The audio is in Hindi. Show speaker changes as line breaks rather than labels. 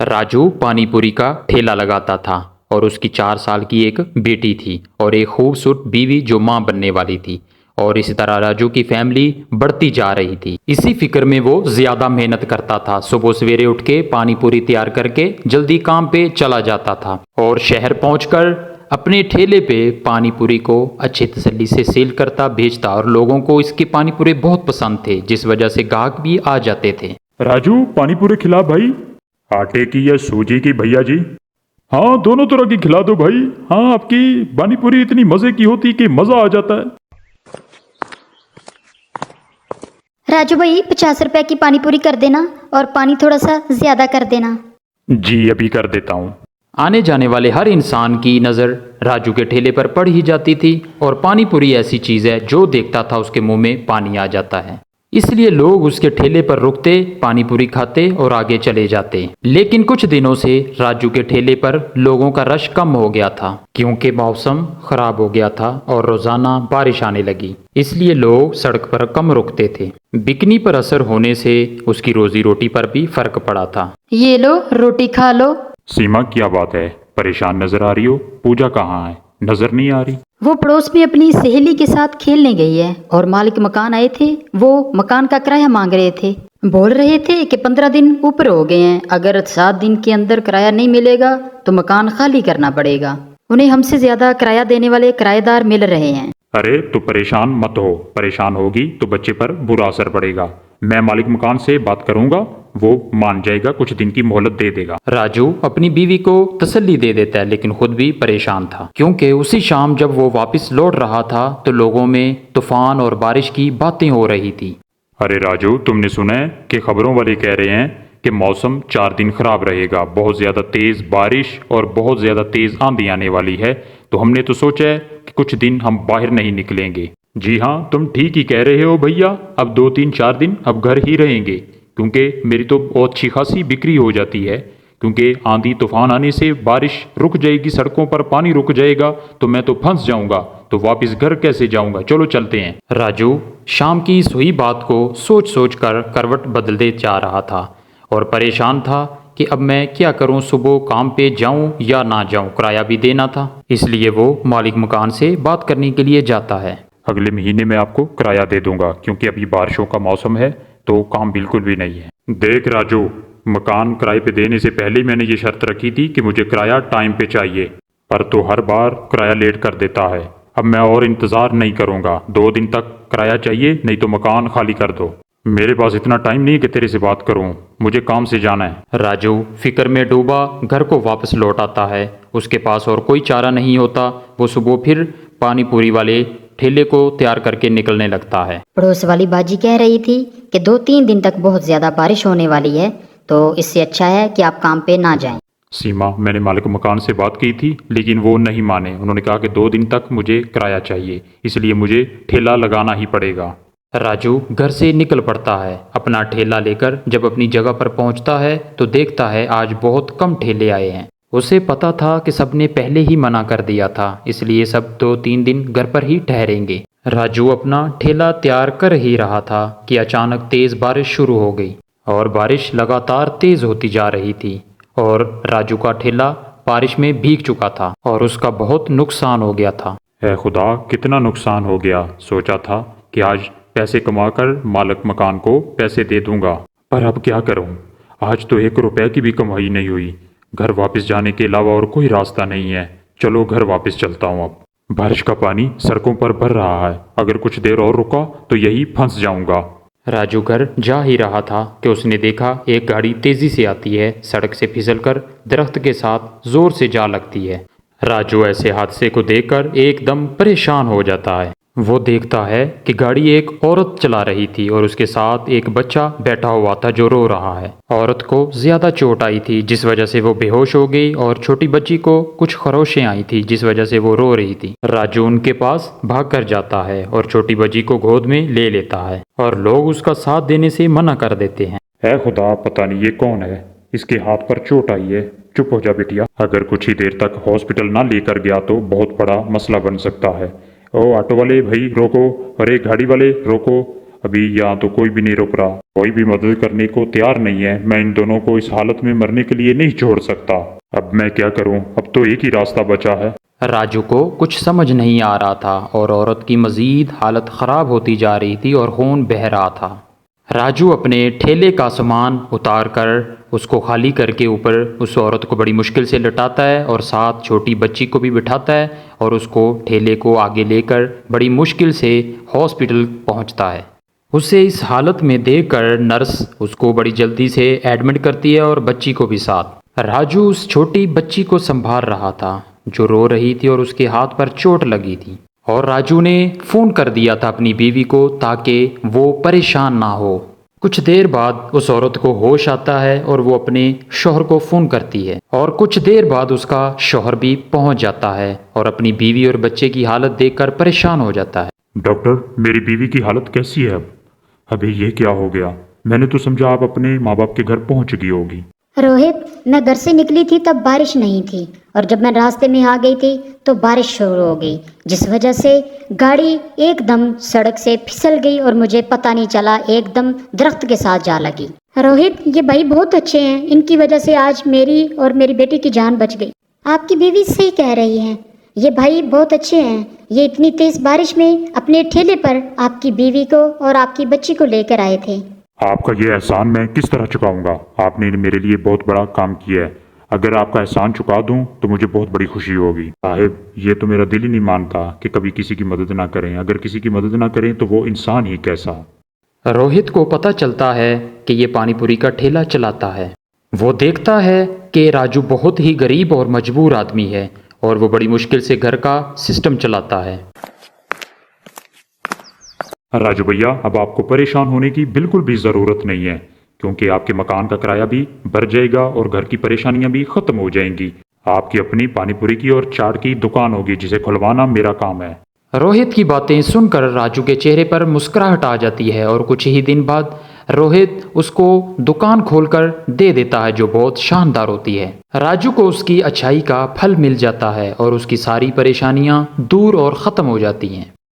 राजू पानी पूरी का ठेला लगाता था और उसकी 4 साल की एक बेटी थी और एक खूबसूरत बीवी जो माँ बनने वाली थी। और इसी तरह राजू की फैमिली बढ़ती जा रही थी। इसी फिक्र में वो ज्यादा मेहनत करता था। सुबह सवेरे उठ के पानी पूरी तैयार करके जल्दी काम पे चला जाता था और शहर पहुंचकर अपने ठेले पे पानी पूरी को अच्छी तसल्ली से सेल करता बेचता और लोगों को इसके पानी पूरी बहुत पसंद थे, जिस वजह से ग्राहक भी आ जाते थे।
राजू पानी पूरी खिला भाई। आटे की या सूजी की भैया जी? हाँ दोनों तरह की खिला दो भाई। हाँ आपकी पानी पूरी इतनी मजे की होती कि मजा आ जाता है।
राजू भाई 50 रुपए की पानी पूरी कर देना और पानी थोड़ा सा ज्यादा कर देना।
जी अभी कर देता हूँ।
आने जाने वाले हर इंसान की नज़र राजू के ठेले पर पड़ ही जाती थी और पानी पूरी ऐसी चीज़ है जो देखता था उसके मुंह में पानी आ जाता है। इसलिए लोग उसके ठेले पर रुकते, पानी पूरी खाते और आगे चले जाते। लेकिन कुछ दिनों से राजू के ठेले पर लोगों का रश कम हो गया था क्योंकि मौसम खराब हो गया था और रोजाना बारिश आने लगी। इसलिए लोग सड़क पर कम रुकते थे। बिकनी पर असर होने से उसकी रोजी रोटी पर भी फर्क पड़ा था।
ये लो रोटी खा लो।
सीमा क्या बात है, परेशान नजर आ रही हो? पूजा कहाँ है, नजर नहीं आ रही?
वो पड़ोस में अपनी सहेली के साथ खेलने गई है और मालिक मकान आए थे। वो मकान का किराया मांग रहे थे। बोल रहे थे कि 15 दिन ऊपर हो गए हैं, अगर 7 दिन के अंदर किराया नहीं मिलेगा तो मकान खाली करना पड़ेगा। उन्हें हमसे ज्यादा किराया देने वाले किराएदार मिल रहे हैं।
अरे तो परेशान मत हो, परेशान होगी तो बच्चे पर बुरा असर पड़ेगा। मैं मालिक मकान से बात करूंगा, वो मान जाएगा, कुछ दिन की मोहलत दे देगा।
राजू अपनी बीवी को तसल्ली दे देता है लेकिन खुद भी परेशान था क्योंकि उसी शाम जब वो वापस लौट रहा था तो लोगों में तूफान और बारिश की बातें हो रही थी।
अरे राजू तुमने सुना है कि खबरों वाले कह रहे हैं कि मौसम 4 दिन खराब रहेगा, बहुत ज्यादा तेज बारिश और बहुत ज्यादा तेज आंधी आने वाली है। तो हमने तो सोचा है कि कुछ दिन हम बाहर नहीं निकलेंगे। जी हाँ तुम ठीक ही कह रहे हो भैया, अब 2 3 4 दिन अब घर ही रहेंगे क्योंकि मेरी तो बहुत अच्छी खासी बिक्री हो जाती है। क्योंकि आंधी तूफान आने से बारिश रुक जाएगी, सड़कों पर पानी रुक जाएगा तो मैं तो फंस जाऊंगा, तो वापस घर कैसे जाऊंगा। चलो चलते हैं।
राजू शाम की इस हुई बात को सोच सोच कर करवट बदलते जा रहा था और परेशान था कि अब मैं क्या करूं, सुबह काम पे जाऊं या ना जाऊं, किराया भी देना था। इसलिए वो मालिक मकान से बात करने के लिए जाता है।
अगले महीने में आपको किराया दे दूंगा क्योंकि अभी बारिशों का मौसम है तो काम बिल्कुल भी नहीं है। देख राजू, मकान किराए पे देने से पहले ही मैंने ये शर्त रखी थी कि मुझे किराया टाइम पे चाहिए, पर तो हर बार किराया लेट कर देता है। अब मैं और इंतज़ार नहीं करूँगा, 2 दिन तक किराया चाहिए, नहीं तो मकान खाली कर दो। मेरे पास इतना टाइम नहीं है कि तेरे से बात करूँ, मुझे काम से जाना है।
राजू फिक्र में डूबा घर को वापस लौट आता है। उसके पास और कोई चारा नहीं होता। वो सुबह फिर पानी पूरी वाले ठेले को तैयार करके निकलने लगता है।
पड़ोस वाली बाजी कह रही थी कि 2 3 दिन तक बहुत ज्यादा बारिश होने वाली है, तो इससे अच्छा है कि आप काम पे ना जाएं।
सीमा, मैंने मालिक मकान से बात की थी लेकिन वो नहीं माने। उन्होंने कहा कि 2 दिन तक मुझे किराया चाहिए, इसलिए मुझे ठेला लगाना ही पड़ेगा।
राजू घर से निकल पड़ता है अपना ठेला लेकर। जब अपनी जगह पर पहुंचता है तो देखता है आज बहुत कम ठेले आए हैं। उसे पता था कि सबने पहले ही मना कर दिया था, इसलिए सब 2 3 दिन घर पर ही ठहरेंगे। राजू अपना ठेला तैयार कर ही रहा था कि अचानक तेज बारिश शुरू हो गई और बारिश लगातार तेज होती जा रही थी और राजू का ठेला बारिश में भीग चुका था और उसका बहुत नुकसान हो गया था।
है खुदा, कितना नुकसान हो गया। सोचा था कि आज पैसे कमाकर मालिक मकान को पैसे दे दूंगा, पर अब क्या करूं। आज तो 1 रुपए की भी कमाई नहीं हुई। घर वापस जाने के अलावा और कोई रास्ता नहीं है। चलो घर वापस चलता हूं। अब बारिश का पानी सड़कों पर भर रहा है, अगर कुछ देर और रुका तो यही फंस जाऊंगा।
राजू घर जा ही रहा था कि उसने देखा एक गाड़ी तेजी से आती है, सड़क से फिसलकर दरख्त के साथ जोर से जा लगती है। राजू ऐसे हादसे को देखकर एकदम परेशान हो जाता है। वो देखता है कि गाड़ी एक औरत चला रही थी और उसके साथ एक बच्चा बैठा हुआ था जो रो रहा है। औरत को ज्यादा चोट आई थी जिस वजह से वो बेहोश हो गई और छोटी बच्ची को कुछ खरोशें आई थी जिस वजह से वो रो रही थी। राजू उनके पास भाग कर जाता है और छोटी बच्ची को गोद में ले लेता है और लोग उसका साथ देने से मना कर देते हैं।
है खुदा, पता नहीं ये कौन है, इसके हाथ पर चोट आई है। चुप हो जा बिटिया, अगर कुछ ही देर तक हॉस्पिटल ना लेकर गया तो बहुत बड़ा मसला बन सकता है। ओ ऑटो वाले भाई रोको, अरे गाड़ी वाले रोको, अभी यहाँ तो कोई भी नहीं रुक रहा, कोई भी मदद करने को तैयार नहीं है। मैं इन दोनों को इस हालत में मरने के लिए नहीं छोड़ सकता। अब मैं क्या करूँ, अब तो एक ही रास्ता बचा है।
राजू को कुछ समझ नहीं आ रहा था और औरत की मज़ीद हालत ख़राब होती जा रही थी और खून बह रहा था। राजू अपने ठेले का सामान उतार कर उसको खाली करके ऊपर उस औरत को बड़ी मुश्किल से लटाता है और साथ छोटी बच्ची को भी बिठाता है और उसको ठेले को आगे लेकर बड़ी मुश्किल से हॉस्पिटल पहुंचता है। उसे इस हालत में देखकर नर्स उसको बड़ी जल्दी से एडमिट करती है और बच्ची को भी साथ। राजू उस छोटी बच्ची को संभाल रहा था जो रो रही थी और उसके हाथ पर चोट लगी थी, और राजू ने फ़ोन कर दिया था अपनी बीवी को ताकि वो परेशान ना हो। कुछ देर बाद उस औरत को होश आता है और वो अपने शौहर को फ़ोन करती है और कुछ देर बाद उसका शौहर भी पहुंच जाता है और अपनी बीवी और बच्चे की हालत देखकर परेशान हो जाता है।
डॉक्टर, मेरी बीवी की हालत कैसी है अब? अभी ये क्या हो गया? मैंने तो समझा आप अपने माँ बाप के घर पहुंच गई होगी।
रोहित, मैं घर से निकली थी तब बारिश नहीं थी और जब मैं रास्ते में आ गई थी तो बारिश शुरू हो गई, जिस वजह से गाड़ी एकदम सड़क से फिसल गई और मुझे पता नहीं चला, एकदम दरख्त के साथ जा लगी। रोहित, ये भाई बहुत अच्छे हैं, इनकी वजह से आज मेरी और मेरी बेटी की जान बच गई। आपकी बीवी सही कह रही है, ये भाई बहुत अच्छे हैं। ये इतनी तेज बारिश में अपने ठेले पर आपकी बीवी को और आपकी बच्ची को लेकर आए थे।
आपका ये एहसान मैं किस तरह चुकाऊंगा? आपने मेरे लिए बहुत बड़ा काम किया है। अगर आपका एहसान चुका दूं तो मुझे बहुत बड़ी खुशी होगी। साहिब, ये तो मेरा दिल ही नहीं मानता कि कभी किसी की मदद ना करें। अगर किसी की मदद ना करें तो वो इंसान ही कैसा।
रोहित को पता चलता है कि ये पानीपुरी का ठेला चलाता है। वो देखता है कि राजू बहुत ही गरीब और मजबूर आदमी है और वो बड़ी मुश्किल से घर का सिस्टम चलाता है।
राजू भैया, अब आपको परेशान होने की बिल्कुल भी ज़रूरत नहीं है, क्योंकि आपके मकान का किराया भी बढ़ जाएगा और घर की परेशानियां भी ख़त्म हो जाएंगी। आपकी अपनी पानीपुरी की और चाट की दुकान होगी जिसे खुलवाना मेरा काम है।
रोहित की बातें सुनकर राजू के चेहरे पर मुस्कुराहट आ जाती है और कुछ ही दिन बाद रोहित उसको दुकान खोलकर दे देता है जो बहुत शानदार होती है। राजू को उसकी अच्छाई का फल मिल जाता है और उसकी सारी परेशानियां दूर और ख़त्म हो जाती हैं।